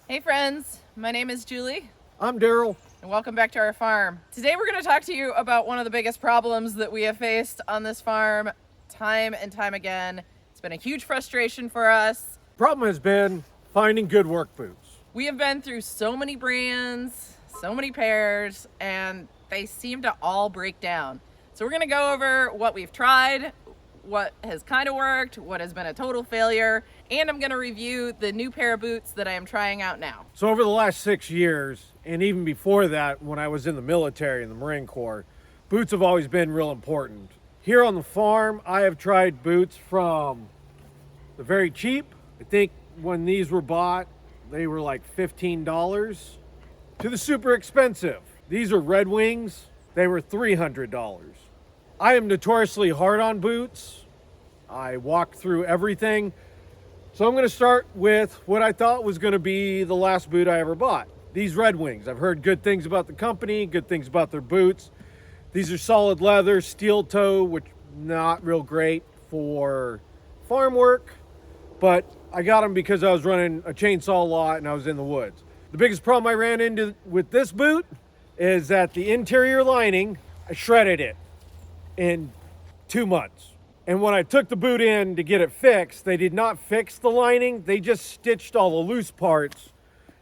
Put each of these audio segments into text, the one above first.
Hey friends, my name is Julie I'm Daryl. and welcome back to our farm. Today we're going to talk to you about one of the biggest problems that we have faced on this farm time and time again. It's been a huge frustration for us. Problem has been finding good work boots. We have been through so many brands, so many pairs, and they seem to all break down. So we're going to go over what we've tried, what has kind of worked, what has been a total failure, and I'm going to review the new pair of boots that I am trying out now. So over the last 6 years, and even before that, when I was in the military, in the Marine Corps, boots have always been real important. Here on the farm, I have tried boots from the very cheap. I think when these were bought, they were like $15, to the super expensive. These are Red Wings. They were $300. I am notoriously hard on boots. I walk through everything. So I'm going to start with what I thought was going to be the last boot I ever bought. These Red Wings. I've heard good things about the company, good things about their boots. These are solid leather, steel toe, which not real great for farm work, but I got them because I was running a chainsaw a lot and I was in the woods. The biggest problem I ran into with this boot is that the interior lining, I shredded it in 2 months. And when I took the boot in to get it fixed, they did not fix the lining. They just stitched all the loose parts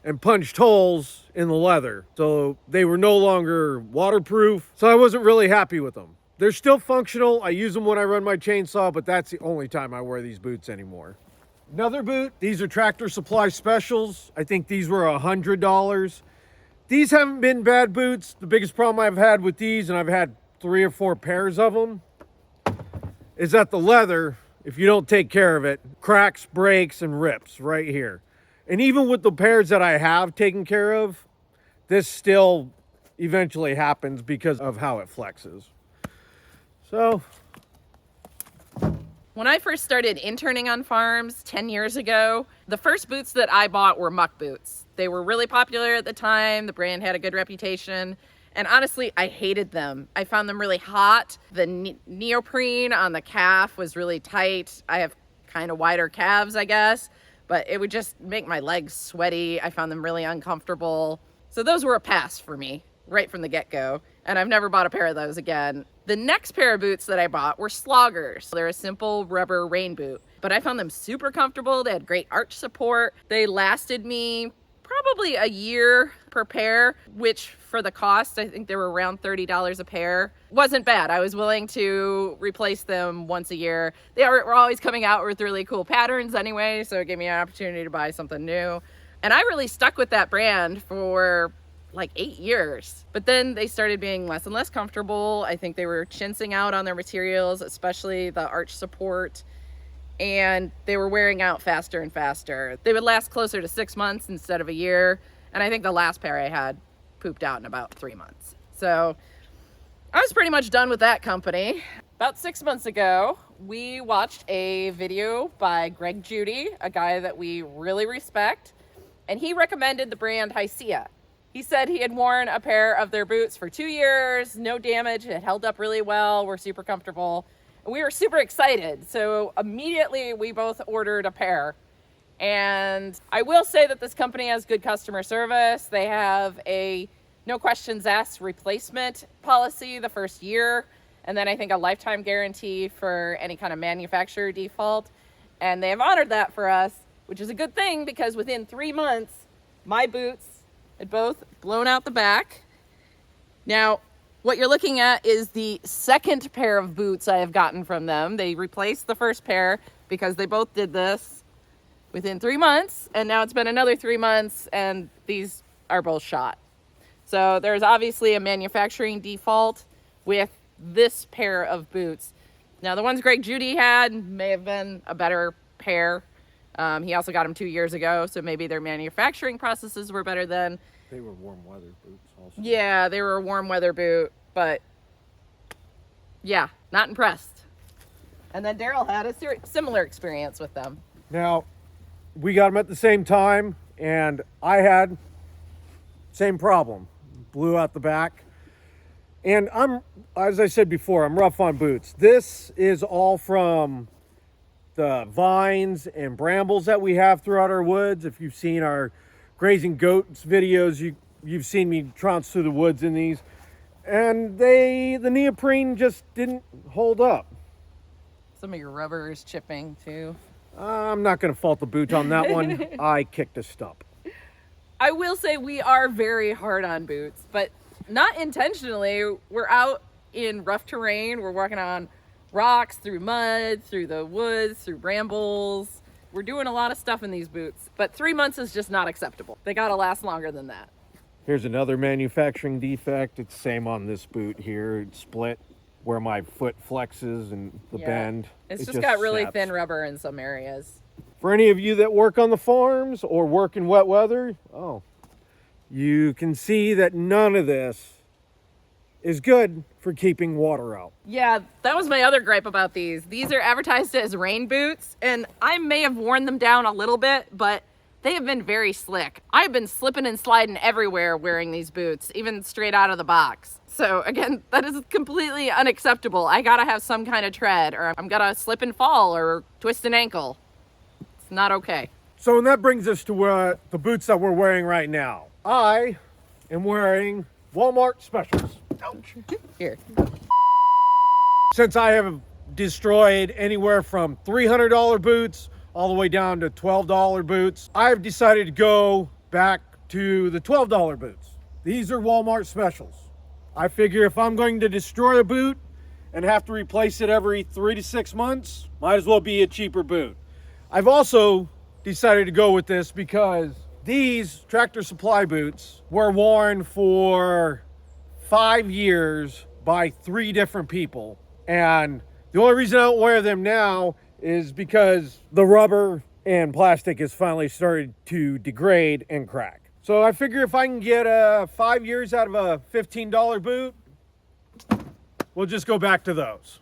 and punched holes in the leather. So they were no longer waterproof. So I wasn't really happy with them. They're still functional. I use them when I run my chainsaw, but that's the only time I wear these boots anymore. Another boot, these are Tractor Supply specials. I think these were $100. These haven't been bad boots. The biggest problem I've had with these, and I've had 3 or 4 pairs of them, is that the leather, if you don't take care of it, cracks, breaks, and rips right here. And even with the pairs that I have taken care of, this still eventually happens because of how it flexes. So, when I first started interning on farms 10 years ago, the first boots that I bought were muck boots. They were really popular at the time. The brand had a good reputation. And honestly, I hated them. I found them really hot. The neoprene on the calf was really tight. I have kind of wider calves, I guess, but it would just make my legs sweaty. I found them really uncomfortable. So those were a pass for me right from the get-go. And I've never bought a pair of those again. The next pair of boots that I bought were sloggers. They're a simple rubber rain boot, but I found them super comfortable. They had great arch support. They lasted me probably a year per pair, which for the cost, I think they were around $30 a pair. Wasn't bad. I was willing to replace them once a year. They were always coming out with really cool patterns anyway, so it gave me an opportunity to buy something new. And I really stuck with that brand for like 8 years. But then they started being less and less comfortable. I think they were chinsing out on their materials, especially the arch support, and they were wearing out faster and faster. They would last closer to 6 months instead of a year. And I think the last pair I had pooped out in about 3 months. So I was pretty much done with that company. About 6 months ago, we watched a video by Greg Judy, a guy that we really respect, and he recommended the brand HiSEA. He said he had worn a pair of their boots for 2 years, no damage, it held up really well, we're super comfortable. And we were super excited, so immediately we both ordered a pair. And I will say that this company has good customer service. They have a no questions asked replacement policy the first year, and then I think a lifetime guarantee for any kind of manufacturer default. And they have honored that for us, which is a good thing because within 3 months, my boots had both blown out the back. Now, what you're looking at is the second pair of boots I have gotten from them. They replaced the first pair because they both did this within 3 months, and now it's been another 3 months, and these are both shot. So there's obviously a manufacturing default with this pair of boots. Now, the ones Greg Judy had may have been a better pair. He also got them 2 years ago, so maybe their manufacturing processes were better then. they were warm weather boots also. Yeah, they were a warm weather boot, but yeah, not impressed. And then Daryl had a similar experience with them. Now, we got them at the same time, and I had same problem. Blew out the back. And as I said before, I'm rough on boots. This is all from the vines and brambles that we have throughout our woods. If you've seen our grazing goats videos, you've seen me trounce through the woods in these, and the neoprene just didn't hold up. Some of your rubber is chipping too. I'm not going to fault the boots on that one. I kicked a stump. I will say we are very hard on boots, but not intentionally. We're out in rough terrain. We're walking on rocks, through mud, through the woods, through brambles. We're doing a lot of stuff in these boots, but 3 months is just not acceptable. They gotta last longer than that. Here's another manufacturing defect. It's same on this boot here. It's split where my foot flexes and the bend. It's just got really snaps. thin rubber in some areas. For any of you that work on the farms or work in wet weather, you can see that none of this is good for keeping water out. Yeah, that was my other gripe about these. These are advertised as rain boots, and I may have worn them down a little bit, but they have been very slick. I've been slipping and sliding everywhere wearing these boots, even straight out of the box. So again, that is completely unacceptable. I gotta have some kind of tread, or I'm gonna slip and fall or twist an ankle. It's not okay. So and that brings us to the boots that we're wearing right now. I am wearing Walmart specials. Ouch. Here. Since I have destroyed anywhere from $300 boots all the way down to $12 boots, I've decided to go back to the $12 boots. These are Walmart specials. I figure if I'm going to destroy a boot and have to replace it every 3 to 6 months, might as well be a cheaper boot. I've also decided to go with this because these Tractor Supply boots were worn for 5 years by 3 different people. And the only reason I don't wear them now is because the rubber and plastic has finally started to degrade and crack. So I figure if I can get 5 years out of a $15 boot, we'll just go back to those.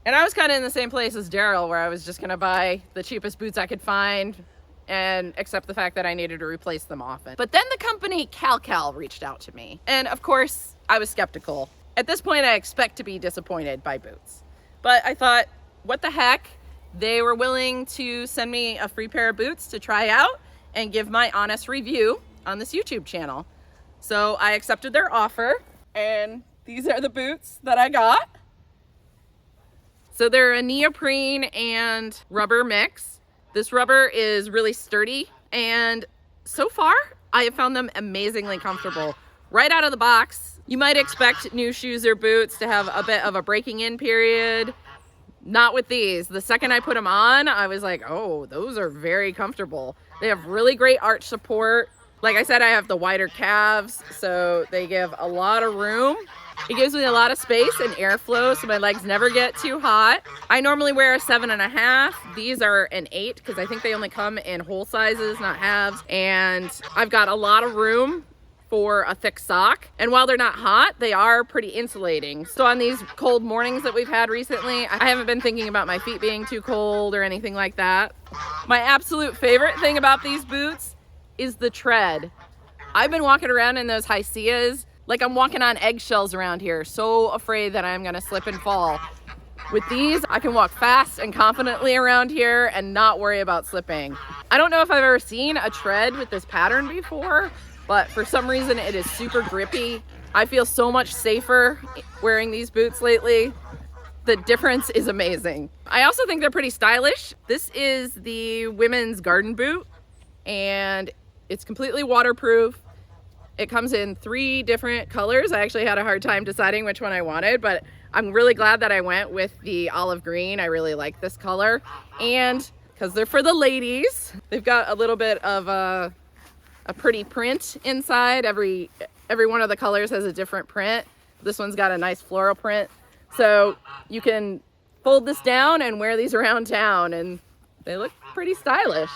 And I was kind of in the same place as Daryl, where I was just gonna buy the cheapest boots I could find and accept the fact that I needed to replace them often. But then the company Calcal reached out to me. And of course, I was skeptical. At this point, I expect to be disappointed by boots. But I thought, what the heck? They were willing to send me a free pair of boots to try out and give my honest review on this YouTube channel. So I accepted their offer, and these are the boots that I got. So they're a neoprene and rubber mix. This rubber is really sturdy, and so far I have found them amazingly comfortable. Right out of the box, you might expect new shoes or boots to have a bit of a breaking in period. Not with these. The second I put them on, I was like, oh, those are very comfortable. They have really great arch support. Like I said, I have the wider calves, so they give a lot of room. It gives me a lot of space and airflow, so my legs never get too hot. I normally wear a 7.5. These are an 8 because I think they only come in whole sizes, not halves. And I've got a lot of room for a thick sock. And while they're not hot, they are pretty insulating. So on these cold mornings that we've had recently, I haven't been thinking about my feet being too cold or anything like that. My absolute favorite thing about these boots is the tread. I've been walking around in those HiSEAs like I'm walking on eggshells around here, so afraid that I'm gonna slip and fall. With these, I can walk fast and confidently around here and not worry about slipping. I don't know if I've ever seen a tread with this pattern before, but for some reason it is super grippy. I feel so much safer wearing these boots lately. The difference is amazing. I also think they're pretty stylish. This is the women's garden boot, and it's completely waterproof. It comes in 3 different colors. I actually had a hard time deciding which one I wanted, but I'm really glad that I went with the olive green. I really like this color. And because they're for the ladies, they've got a little bit of a pretty print inside. Every one of the colors has a different print. This one's got a nice floral print. So you can fold this down and wear these around town, and they look pretty stylish.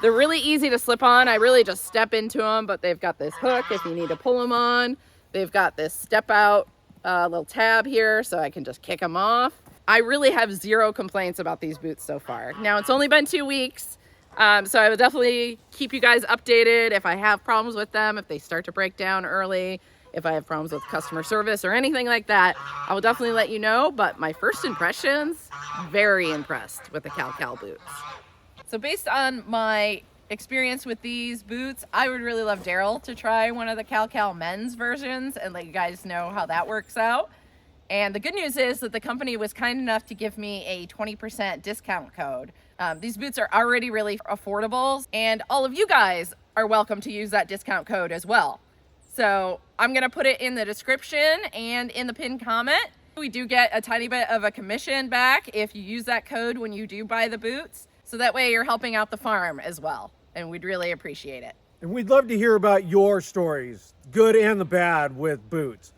They're really easy to slip on. I really just step into them, but they've got this hook if you need to pull them on. They've got this step out little tab here, so I can just kick them off. I really have 0 complaints about these boots so far. Now, it's only been 2 weeks, so I will definitely keep you guys updated if I have problems with them, if they start to break down early, if I have problems with customer service or anything like that. I will definitely let you know, but my first impressions, very impressed with the Calcal boots. So based on my experience with these boots, I would really love Daryl to try one of the Calcal men's versions and let you guys know how that works out. And the good news is that the company was kind enough to give me a 20% discount code. These boots are already really affordable, and all of you guys are welcome to use that discount code as well. So I'm gonna put it in the description and in the pinned comment. We do get a tiny bit of a commission back if you use that code when you do buy the boots. So that way you're helping out the farm as well, and we'd really appreciate it. And we'd love to hear about your stories, good and the bad, with boots.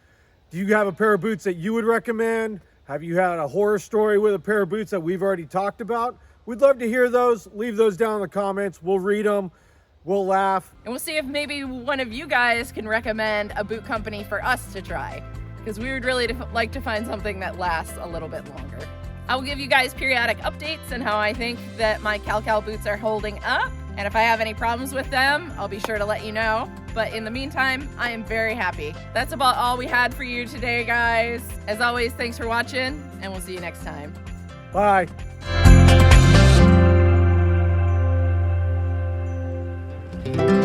Do you have a pair of boots that you would recommend? Have you had a horror story with a pair of boots that we've already talked about? We'd love to hear those. Leave those down in the comments. We'll read them. We'll laugh. And we'll see if maybe one of you guys can recommend a boot company for us to try, because we would really like to find something that lasts a little bit longer. I will give you guys periodic updates on how I think that my Calcal boots are holding up. And if I have any problems with them, I'll be sure to let you know. But in the meantime, I am very happy. That's about all we had for you today, guys. As always, thanks for watching, and we'll see you next time. Bye. Thank you.